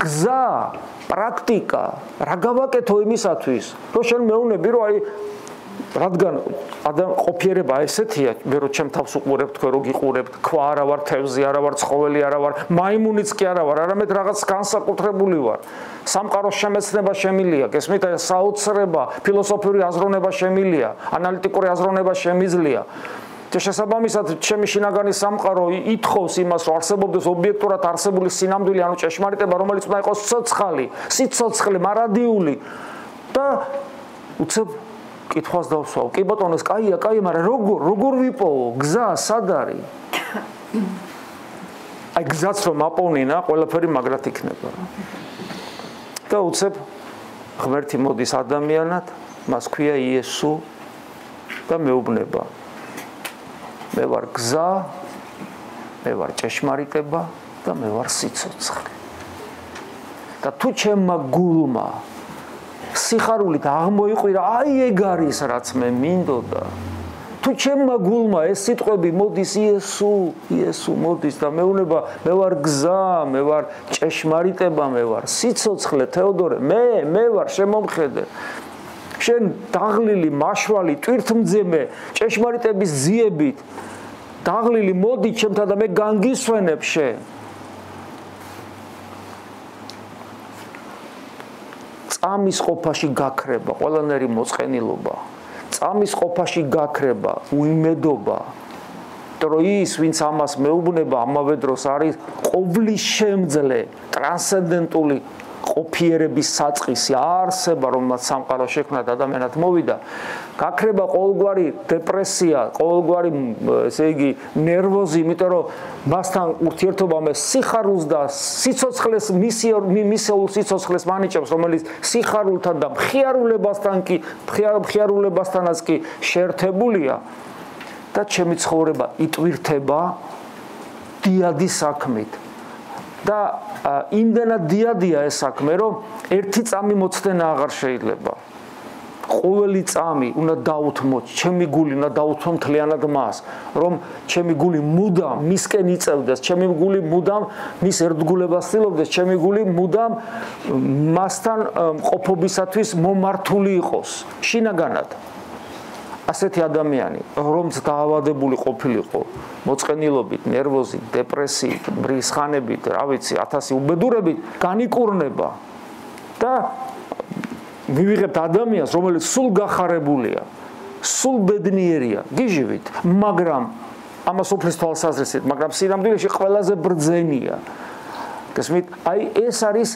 გზა, პრაქტიკა, რა გავაკეთო იმისათვის, რომ შენ მეუბნები, რომ აი რადგან ყოფიერება ესეთია, მე რო ჩემ თავს უყურებ თქვენ რო გიყურებთ, ქვა არა ვარ, თევზი არა ვარ, ცხოველი არა ვარ, მაიმუნიც კი არა ვარ, არამედ რაღაც განსაკუთრებული ვარ. სამყაროს შემეცნება შემილია, გესმით, საოცრება, ფილოსოფიური აზროვნება შემილია, ანალიტიკური აზროვნება შემიძლია. და შესაბამისად, ჩემი შინაგანი სამყარო ითხოვს იმას, რომ არსებობდეს ობიექტურად არსებული სინამდვილე, ანუ ჭეშმარიტება, რომელიც უნდა იყოს ცოცხალი, სიცოცხლე, მარადიული და უცებ კითხვას დავსვავ. კი ბატონო, ეს კაია, მაგრამ როგორ ვიპოვო? გზა სად არის? აი გზაც რომ აპოვნინა, ყველაფერი მაგრად იქნება. და უცებ ღმერთი მოდის ადამიანად, მას ქვია იესო და მეუბნება. მე ვარ გზა, მე ვარ ჭეშმარიტება და მე ვარ სიცოცხლე. და თუ ჩემმა გულმა სიხარულით აღმოიყვირა, აი ეგ არის რაც მე მინდოდა. თუ ჩემმა გულმა ეს სიტყვები მოდის იესო მოდის და მეუბნება, მე ვარ გზა, მე ვარ ჭეშმარიტება, მე ვარ სიცოცხლე, თეოდორე, მე ვარ შემომხედე. შენ დაღლილი, მაშვალი, ტვირთმძიმე, ჭეშმარიტების ძიებით დაღლილი მოდი ჩემთან და მე განგისვენებ შენ. წამის ყოფაში გაქრება, ყველანაირი მოწყენილობა. წამის ყოფაში გაქრება, უიმედობა. რომ ის, ვინც ამას მეუბნება, ამავე დროს არის ყოვლის შემძლე, ტრანსცენდენტული ყოფიერების საწყისი, არსება, რომელმაც სამყარო შექმნა და ადამიანად მოვიდა. გაქრება ყოველგვარი დეპრესია, ყოველგვარი, ესე იგი, ნერვოზი, იმიტომ რომ მასთან ურთიერთობა მე სიხარულს და სიცოცხლეს მისეულ სიცოცხლეს მანიჭებს, რომელიც სიხარულთან და მხიარულებასთანაც კი შეერთებულია და ჩემი ცხოვრება იტვირთება დიადის საქმით. და იმდენად დიადია ეს საქმე, რომ ერთი წამი მოცდენა აღარ შეიძლება. ყოველი წამი უნდა დაუთმო, ჩემი გული უნდა დაუთმო მთლიანად მას, რომ ჩემი გული მუდამ მისკენ იწევდეს, ჩემი გული მუდამ მის ერთგულებას ცდილობდეს, ჩემი გული მუდამ მასთან ყოფობისათვის მომართული იყოს, შინაგანად. ასეთი ადამიანი, რომც დაავადებული ყოფილიყო, მოწყენილობით, ნერვოზით, დეპრესიით, ბრისხანებით, რა ვიცი, 1000 უბედურებით, განიკურნება და მივიღებთ ადამიანს, რომელიც სულ გახარებულია, სულ ბედნიერია, გიჟივით, მაგრამ ამას უფლის თვალსაზრისით, მაგრამ სინამდვილეში ყველაზე ბრძენია. გესმით, აი ეს არის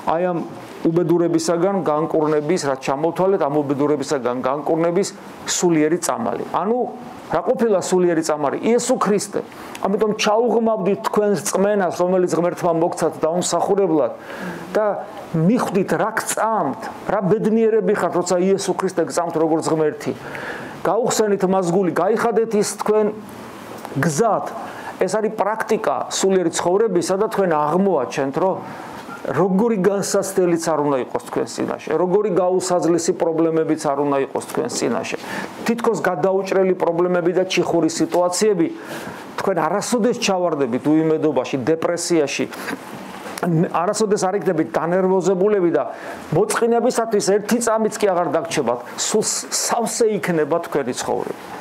აი ამ უბედურებისაგან განკურნების, რაც ჩამოვთვალეთ, ამ უბედურებისაგან განკურნების სულიერი წამალი. ანუ რა ყოფილა სულიერი წამალი? იესო ქრისტე. ამიტომ ჩაუღმავდით თქვენს წმენას, რომელიც ღმერთმა მოგცათ დაუმსახურებლად და მიხვდით რა გწამთ, რა ბედნიერები ხართ, როცა იესო ქრისტე გწამთ როგორც ღმერთი. გაუხსენით მას გული, გაიხადეთ ის თქვენ გზად. ეს არის პრაქტიკა სულიერი ცხოვრებისა და თქვენ აღმოაჩენთ, რომ როგორი განსაცდელიც არ უნდა იყოს თქვენ წინაშე, როგორი გაუსაძლისი პრობლემებიც არ უნდა იყოს თქვენ წინაშე. თითქოს გადაუჭრელი პრობლემები და ჩიხური სიტუაციები თქვენ არასოდეს ჩავარდებით უიმედობაში, დეპრესიაში, არასოდეს არ იქნებით დანერვოზებულები და მოწყინებისათვის ერთი წამიც კი აღარ დაგჩებათ, სულ სავსე იქნება თქვენი ცხოვრება.